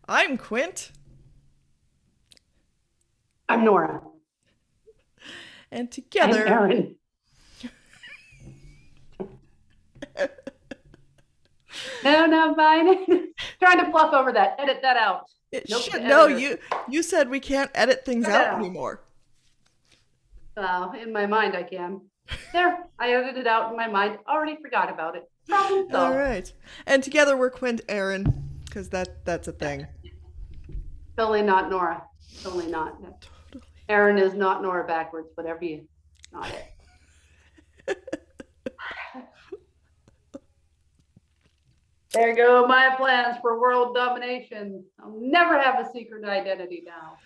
I'm Quint, I'm Nora. and I'm together, Erin. No, no, fine. Trying to fluff over that. Edit that out. it Nope, should the no, editor. you said we can't edit things Cut that out out. anymore. In my mind, I can. There, I edited it out in my mind. Already forgot about it. Problem All solved. right, and together we're Quint Aaron, because that's a thing. Totally not Nora. Totally not. Totally. Erin is not Nora backwards, whatever you. Not it. There go my plans for world domination. I'll never have a secret identity now.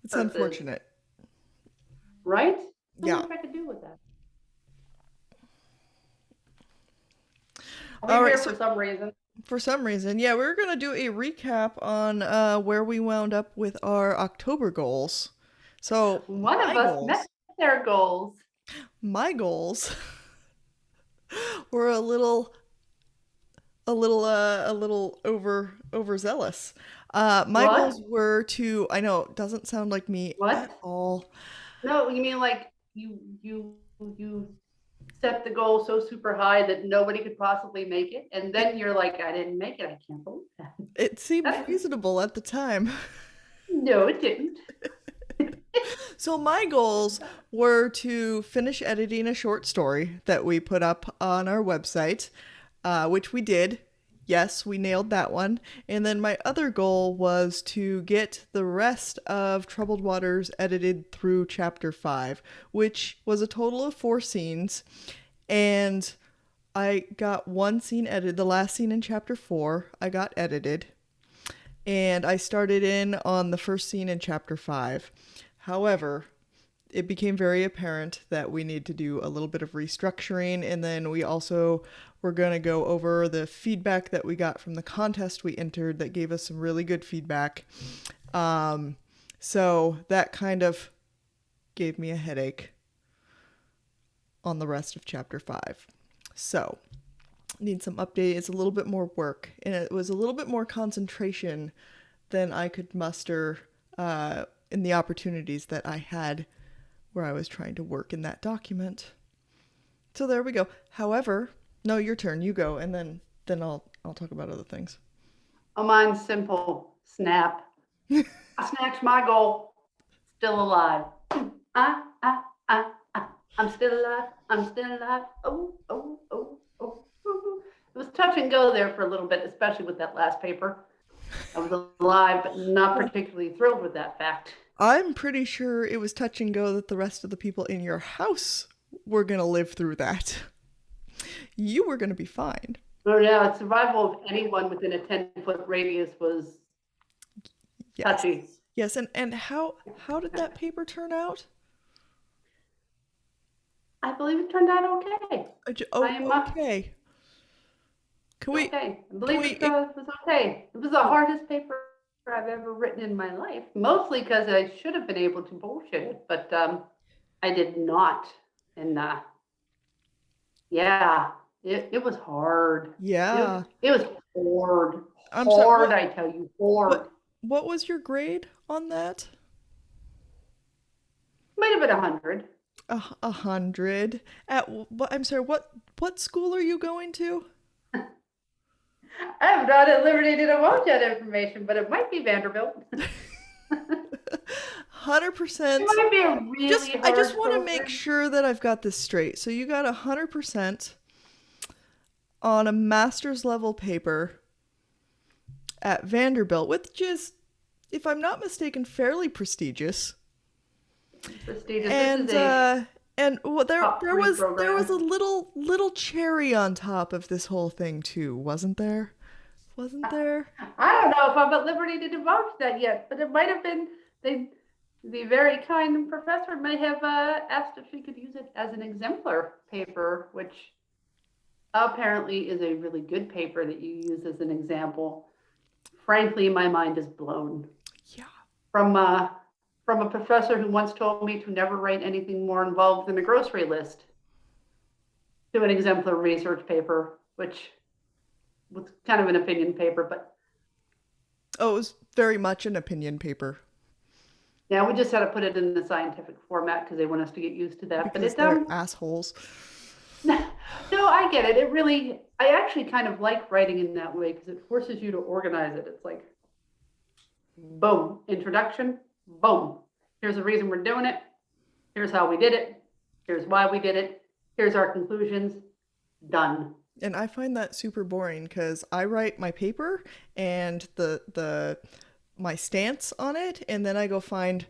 It's Versus, unfortunate. right? I Yeah. wonder if I could do with that. All We're right. here So for some reason. for some reason, yeah, we're gonna do a recap on where we wound up with our October goals. So One of us met their goals. my goals were a little overzealous. My What? goals were to, I know it doesn't sound like me at What? all. No, you mean like you set the goal so super high that nobody could possibly make it, and It then you're like, I didn't make it. I can't believe that. it seemed That's, feasible at the time. no, it didn't. So my goals were to finish editing a short story that we put up on our website, which we did. Yes, we nailed that one. And then my other goal was to get the rest of Troubled Waters edited through chapter 5, which was a total of 4 scenes. And I got one scene edited, the last scene in chapter 4, I got edited. And I started in on the first scene in chapter 5. However, it became very apparent that we need to do a little bit of restructuring, and then we also were going to go over the feedback that we got from the contest we entered that gave us some really good feedback. um, so that kind of gave me a headache on the rest of chapter 5. So need some update. It's a little bit more work, and it was a little bit more concentration than I could muster in the opportunities that I had where I was trying to work in that document. So there we go. However, no, your turn. You go, and then I'll talk about other things. Oh, mine's simple. Snap. I snatched my goal. Still alive. I'm still alive. I'm still alive. Oh, oh, oh, oh, oh. It was touch and go there for a little bit, especially with that last paper. I was alive, but not particularly thrilled with that fact. I'm pretty sure it was touch and go that the rest of the people in your house were gonna live through that. You were gonna be fine. Oh yeah, survival of anyone within a 10-foot radius was Yes. touchy. Yes, and how did that paper turn out? I believe it turned out okay. I Oh, am okay. Can we okay. I can believe we it was okay. It was the hardest paper I've ever written in my life, mostly because I should have been able to bullshit it, but I did not. And yeah, it was hard. Yeah. It was hard. I'm sorry. Hard, I tell you, hard. What was your grade on that? Might have been 100. 100 at what? I'm sorry. What school are you going to? I'm not at liberty to divulge that information, but it might be Vanderbilt. It 100%. might be a really I just hard want to make program. sure that I've got this straight. So you got 100% on a master's level paper at Vanderbilt, which is, if I'm not mistaken, fairly prestigious. Prestigious. This is And a well, top three there was program. a little cherry on top of this whole thing too, wasn't there? Wasn't there? I don't know if I'm at liberty to divulge that yet, but it might have been they. The very kind professor may have asked if she could use it as an exemplar paper, which apparently is a really good paper that you use as an example. Frankly, my mind is blown Yeah. from uh, from a professor who once told me to never write anything more involved than a grocery list to an exemplar research paper, which was kind of an opinion paper, but Oh, it was very much an opinion paper Yeah, we just had to put it in the scientific format because they want us to get used to that. But because it they're assholes. no, I get it. It really, I actually kind of like writing in that way because it forces you to organize it. It's like, boom, introduction, boom. Here's the reason we're doing it. Here's how we did it. Here's why we did it. Here's our conclusions. Done. And I find that super boring because I write my paper and the my stance on it, and then I go find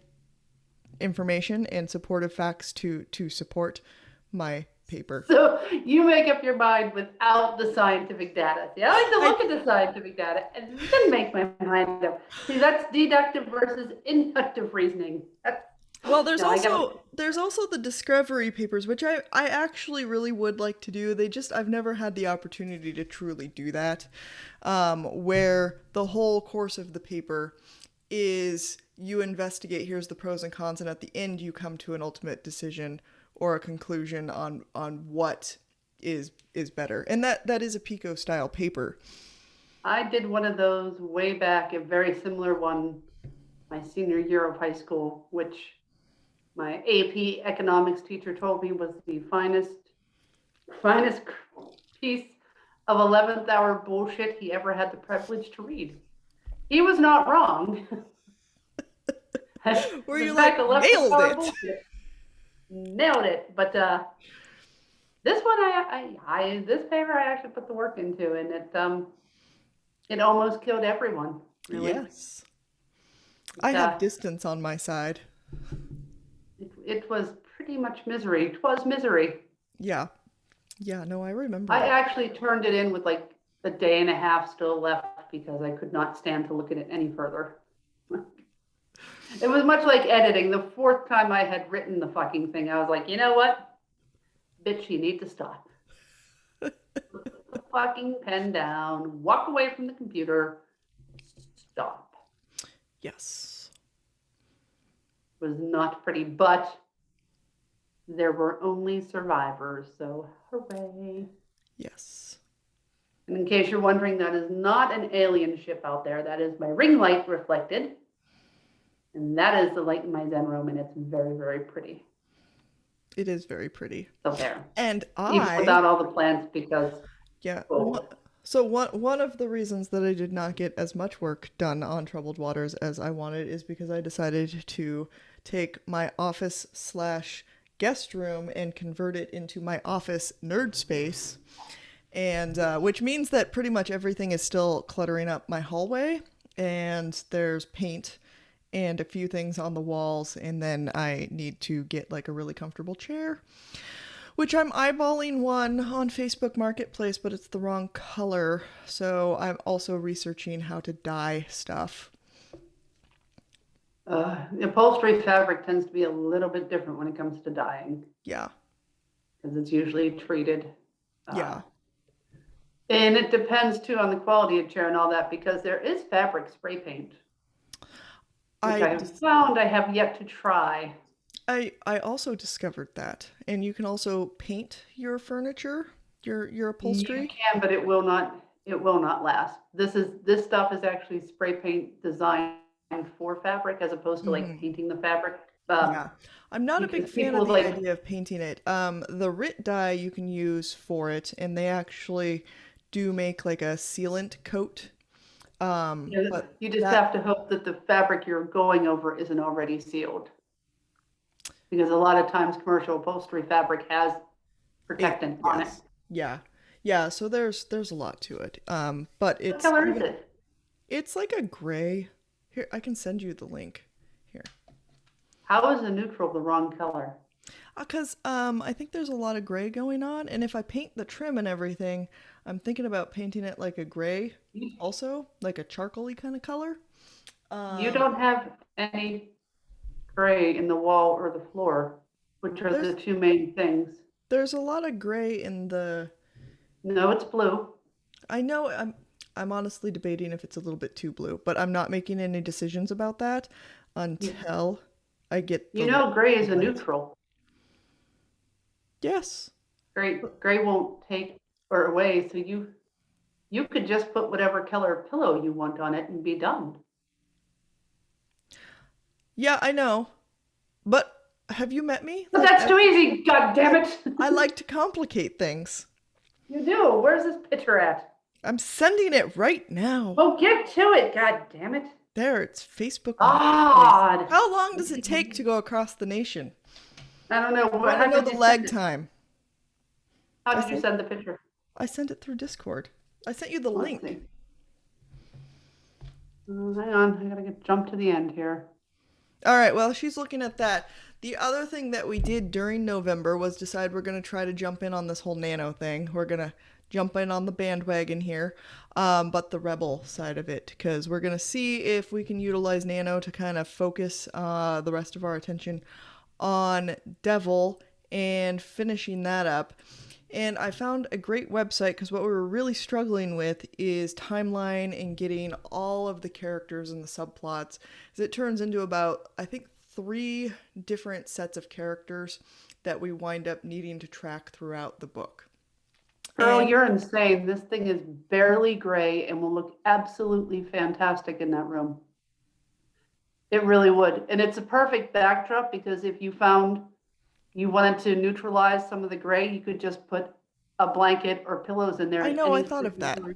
information and supportive facts to support my paper. So you make up your mind without the scientific data. See, I like to I look at the scientific data and then make my mind up. See, that's deductive versus inductive reasoning. Well, No, there's also the discovery papers, which I actually really would like to do. I've never had the opportunity to truly do that, where the whole course of the paper is you investigate. Here's the pros and cons, and at the end you come to an ultimate decision or a conclusion on what is better. And that is a Pico style paper. I did one of those way back, a very similar one, my senior year of high school, which my AP economics teacher told me was the finest piece of 11th hour bullshit he ever had the privilege to read. He was not wrong. Where In you fact, like 11th nailed hour it. bullshit. Nailed it. But this one, this paper I actually put the work into, and it almost killed everyone. Really. Yes. I have distance on my side. It was pretty much misery. It was misery. Yeah. Yeah, no, I remember I that. actually turned it in with like a day and a half still left because I could not stand to look at it any further. It was much like editing. The fourth time I had written the fucking thing, I was like, you know what? Bitch, you need to stop. Put the fucking pen down, walk away from the computer, stop. Yes. It was not pretty, but there were only survivors, so hooray. Yes. And in case you're wondering, that is not an alien ship out there. That is my ring light reflected. And that is the light in my Zen room, and it's very, very pretty. It is very pretty. So there. And Even without all the plants, because yeah. oh, So one of the reasons that I did not get as much work done on Troubled Waters as I wanted is because I decided to take my office slash guest room and convert it into my office nerd space, and which means that pretty much everything is still cluttering up my hallway, and there's paint and a few things on the walls, and then I need to get like a really comfortable chair, which I'm eyeballing one on Facebook Marketplace, but it's the wrong color. So I'm also researching how to dye stuff. upholstery fabric tends to be a little bit different when it comes to dyeing Yeah. because it's usually treated. Yeah. And it depends too on the quality of chair and all that because there is fabric spray paint, which I have found I have yet to try. I also discovered that. And you can also paint your furniture, your upholstery. You can, but it will not last. This stuff is actually spray paint designed for fabric as opposed to like painting the fabric. Yeah. I'm not a big fan of the like, idea of painting it. The RIT dye you can use for it, and they actually do make like a sealant coat. But you just have to hope that the fabric you're going over isn't already sealed. Because a lot of times commercial upholstery fabric has protectant on it. Yeah. Yeah, so there's a lot to it. But it's what color is it? It's like a gray. Here, I can send you the link. Here. How is a neutral the wrong color? Because I think there's a lot of gray going on, and if I paint the trim and everything, I'm thinking about painting it like a gray, also like a charcoaly kind of color. You don't have any gray in the wall or the floor, which are the two main things. There's a lot of gray in the. No, it's blue. I know. I'm honestly debating if it's a little bit too blue, but I'm not making any decisions about that until I get. Gray is a neutral. Yes. Gray won't take or away, so you could just put whatever color pillow you want on it and be done. Yeah, I know. But have you met me? But Like that's too easy, god damn it. I like to complicate things. You do. Where's this picture at? I'm sending it right now. Oh, get to it, god damn it. There, it's Facebook Marketplace. God. How long does it take to go across the nation? I don't know. I want How to know did the you lag send it? time. How I did you sent send the picture? I sent it through Discord. I sent you the Let's link. see. Hang on. I gotta jump to the end here. All right, well, she's looking at that. The other thing that we did during November was decide we're going to try to jump in on this whole nano thing. We're going to jump in on the bandwagon here, but the rebel side of it, because we're going to see if we can utilize nano to kind of focus the rest of our attention on Devil and finishing that up. And I found a great website because what we were really struggling with is timeline and getting all of the characters and the subplots. As it turns into about, I think, 3 different sets of characters that we wind up needing to track throughout the book. Girl, And you're insane. This thing is barely gray and will look absolutely fantastic in that room. It really would. And it's a perfect backdrop because if you found you wanted to neutralize some of the gray, you could just put a blanket or pillows in there. I at know, I any thought of that. particular-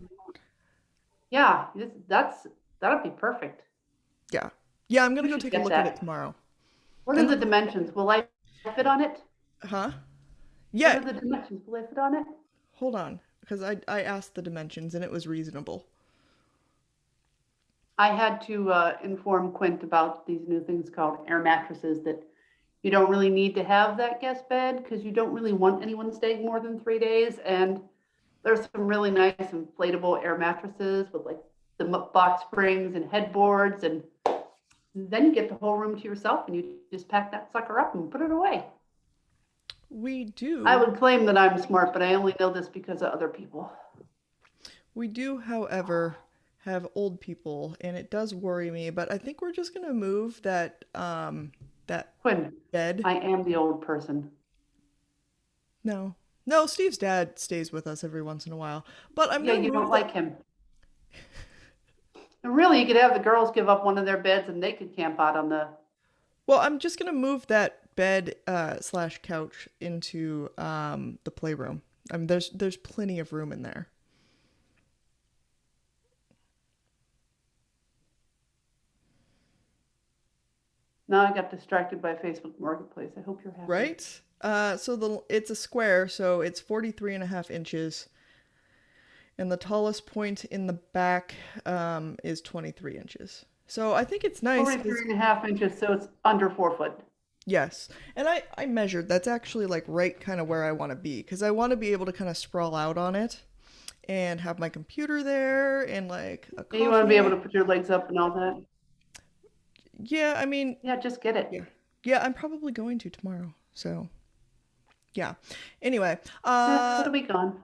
Yeah, that'd be perfect. Yeah. Yeah, I'm going We to go should take a get look at it that. tomorrow. What are the dimensions? Will I fit on it? Huh? What Yeah, are the dimensions? Will I fit on it? hold on, because I asked the dimensions and it was reasonable. I had to inform Quint about these new things called air mattresses that you don't really need to have that guest bed because you don't really want anyone staying more than 3 days. And there's some really nice inflatable air mattresses with like the box springs and headboards. And then you get the whole room to yourself and you just pack that sucker up and put it away. We do. I would claim that I'm smart, but I only know this because of other people. We do, however, have old people, and it does worry me. But I think we're just gonna move that Quinn, bed. I am the old person. No, no, Steve's dad stays with us every once in a while. But I'm Yeah, gonna you move don't like him. And really, you could have the girls give up one of their beds and they could camp out on the. Well, I'm just gonna move that bed slash couch into the playroom. I mean, there's plenty of room in there. Now I got distracted by Facebook Marketplace. I hope you're happy. Right? So it's a square, so it's 43.5 inches, and the tallest point in the back is 23 inches. So I think it's nice. 43.5 inches, so it's under 4 foot. Yes, and I measured. That's actually like right kind of where I want to be because I want to be able to kind of sprawl out on it and have my computer there and like a And you want to be able to coffee. put your legs up and all that. Yeah, I mean, Yeah, just get it. yeah, yeah. I'm probably going to tomorrow. So yeah. Anyway, It'll be gone.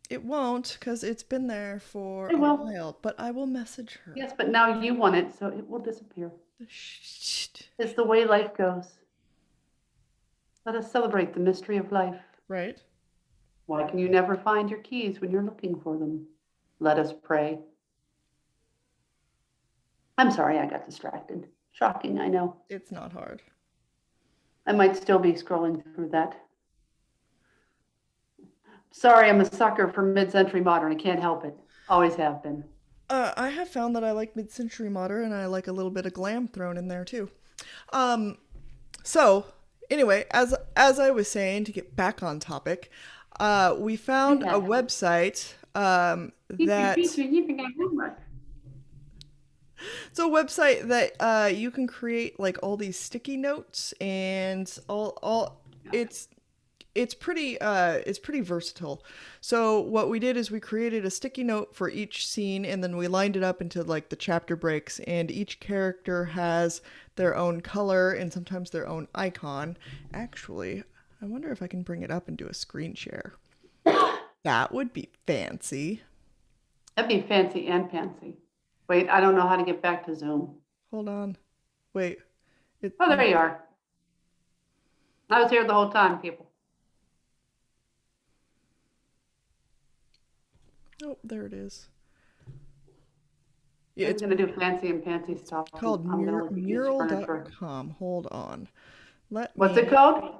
it won't because it's been there for It a will. while. But I will message her. Yes, but now you want it, so it will disappear. Shh. It's the way life goes. Let us celebrate the mystery of life. Right? Why can you never find your keys when you're looking for them? Let us pray. I'm sorry I got distracted. Shocking, I know. It's not hard. I might still be scrolling through that. Sorry, I'm a sucker for mid-century modern. I can't help it. Always have been. I have found that I like mid-century modern and I like a little bit of glam thrown in there too. Um, so anyway, as I was saying, to get back on topic, we found a website that it's a website that you can create like all these sticky notes and all it's pretty versatile. So what we did is we created a sticky note for each scene and then we lined it up into like the chapter breaks, and each character has their own color and sometimes their own icon. Actually, I wonder if I can bring it up and do a screen share. That would be fancy. That'd be fancy and fancy. Wait, I don't know how to get back to Zoom. Hold on. Wait. Oh, there you are. I was here the whole time, people. Oh, there it is. I'm It's gonna do fancy and pantsy stuff. called I'm gonna look at used furniture. mural.com. Hold on. Let What's it me called?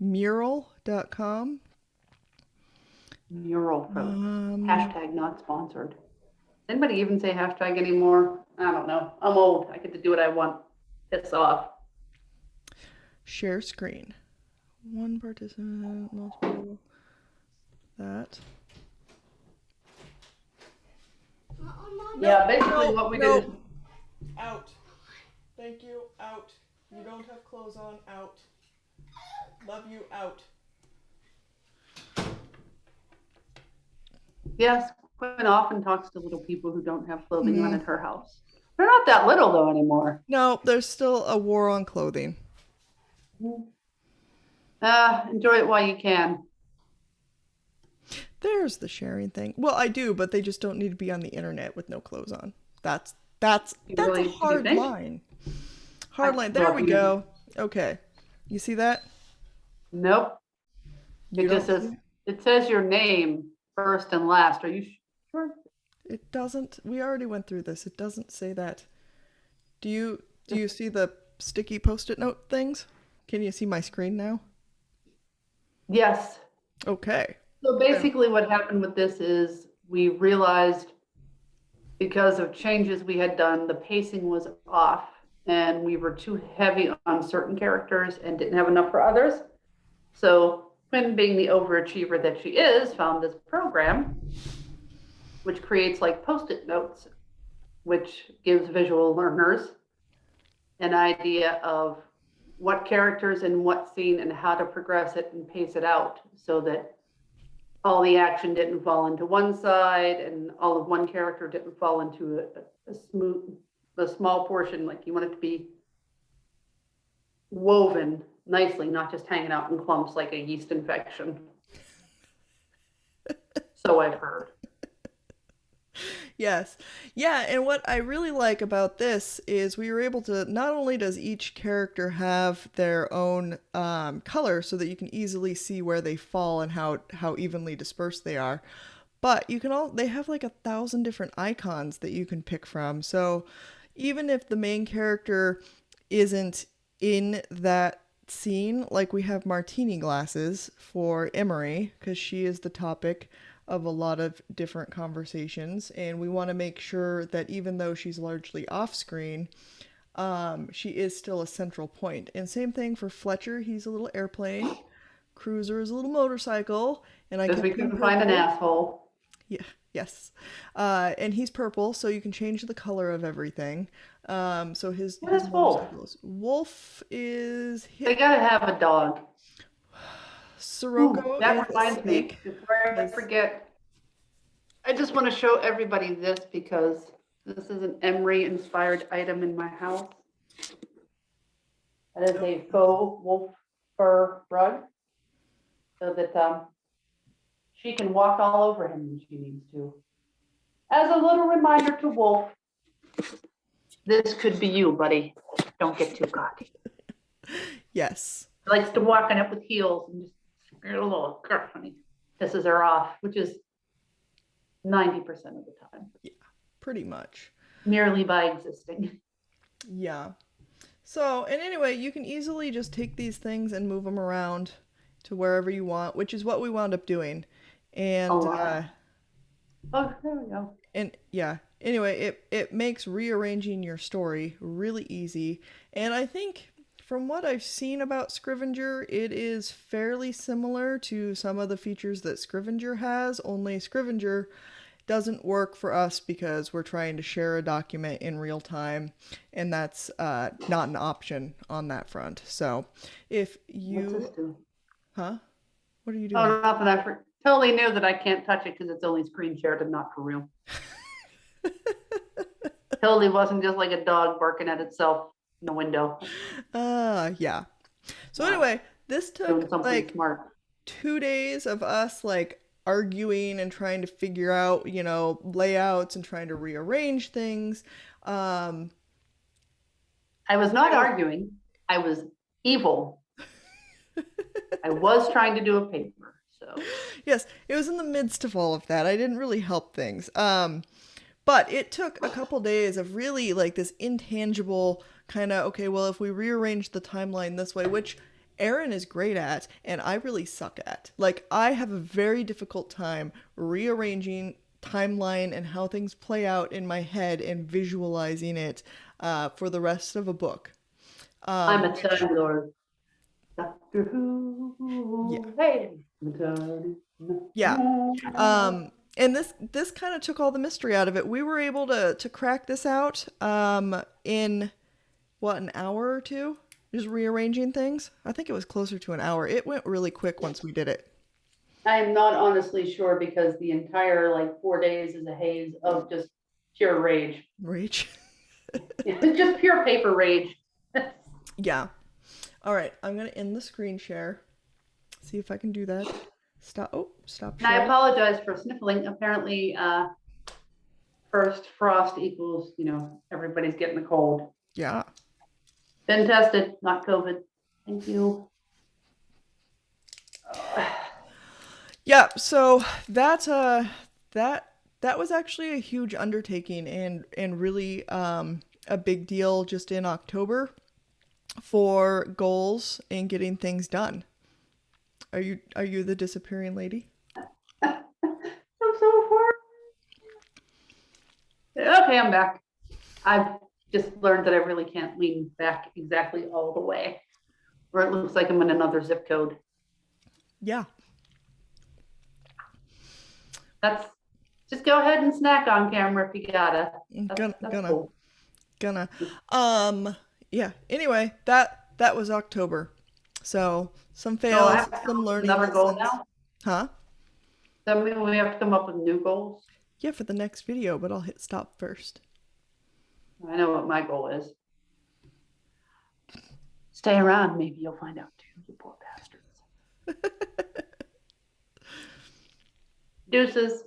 mural.com. Mural Pro. Um, Hashtag not sponsored. Anybody even say hashtag anymore? I don't know. I'm old. I get to do what I want. Piss off. share screen. One participant, multiple. That. Yeah, basically No, what we no. did is Out. Thank you. Out. You don't have clothes on. Out. Love you. Out. yes, Quinn often talks to little people who don't have clothing on Mm. at her house. They're not that little though anymore. No, there's still a war on clothing. Enjoy it while you can. There's the sharing thing. Well, I do, but they just don't need to be on the internet with no clothes on. That's You that's a really, do you hard think? line. Hard line. There Well, we go. Okay. You see that? Nope. You It just don't says, see it says your name first and last. Are you sure? it doesn't. We already went through this. It doesn't say that. Do you see the sticky post-it note things? Can you see my screen now? Yes. Okay. So basically what happened with this is we realized because of changes we had done, the pacing was off and we were too heavy on certain characters and didn't have enough for others. So Quinn, being the overachiever that she is, found this program which creates like post-it notes, which gives visual learners an idea of what characters in what scene and how to progress it and pace it out so that all the action didn't fall into one side and all of one character didn't fall into a small portion. Like you want it to be woven nicely, not just hanging out in clumps like a yeast infection. So I've heard. Yes. Yeah, and what I really like about this is we were able to not only does each character have their own color so that you can easily see where they fall and how evenly dispersed they are, but you can all they have like 1,000 different icons that you can pick from. So even if the main character isn't in that scene, like we have martini glasses for Emery because she is the topic of a lot of different conversations, and we want to make sure that even though she's largely off screen, she is still a central point. And same thing for Fletcher, he's a little airplane. Cruiser is a little motorcycle, and I Because we kept him couldn't find an purple. asshole. Yeah, yes. And he's purple, so you can change the color of everything. So his What his is Wolf? motorcycle is Wolf is They gotta have a dog. Ooh, Sirocco is that a reminds me, snake. before I 'Cause- forget, I just want to show everybody this because this is an Emery inspired item in my house. That is a faux wolf fur rug so that she can walk all over him when she needs to. As a little reminder to Wolf, this could be you, buddy. Don't get too cocky. Yes. He likes to walk on it with heels and just a little honey. Pisses her off, which is 90% of the time, Pretty much. merely by existing. Yeah. So, and anyway, you can easily just take these things and move them around to wherever you want, which is what we wound up doing. A And lot. Oh, there we go. and yeah, anyway, it makes rearranging your story really easy. And I think from what I've seen about Scrivenger, it is fairly similar to some of the features that Scrivenger has, only Scrivenger doesn't work for us because we're trying to share a document in real time, and that's not an option on that front. So if What's this you, do? huh? What are you doing? Oh, nothing. Totally knew that I can't touch it because it's only screen shared and not for real. Totally wasn't just like a dog barking at itself in the window. Yeah. So Wow. anyway, this Doing took something like smart. 2 days of us like arguing and trying to figure out, layouts and trying to rearrange things. I was not arguing. I was evil. I was trying to do a paper. So Yes, it was in the midst of all of that. I didn't really help things. But it took a couple days of really like this intangible kind of, okay, well, if we rearrange the timeline this way, which Aaron is great at and I really suck at. Like, I have a very difficult time rearranging timeline and how things play out in my head and visualizing it for the rest of a book. I'm a Which, Time Lord. Doctor yeah, Who. Hey. yeah. And this kind of took all the mystery out of it. We were able to crack this out in what, an hour or two, just rearranging things. I think it was closer to an hour. It went really quick once we did it. I am not honestly sure because the entire like 4 days is a haze of just pure rage. Rage. Just pure paper rage. Yeah. All right, I'm gonna end the screen share. See if I can do that. Stop. Oh, stop And I share. apologize for sniffling. Apparently, first frost equals, everybody's getting a cold. Yeah. Been tested, not COVID. Thank you. Yeah. So that was actually a huge undertaking and really a big deal just in October for goals and getting things done. Are you the disappearing lady? I'm so far. Okay, I'm back. I've just learned that I really can't lean back exactly all the way, or it looks like I'm in another zip code. Yeah. That's just go ahead and snack on camera if you gotta. Gonna That's gonna cool. gonna yeah. Anyway, that was October. So some So I fails, have to come some up with learning another goal lessons. now. Huh? Does that mean we have to come up with new goals? Yeah, for the next video, but I'll hit stop first. I know what my goal is. Stay around, maybe you'll find out too, you poor bastards. Deuces.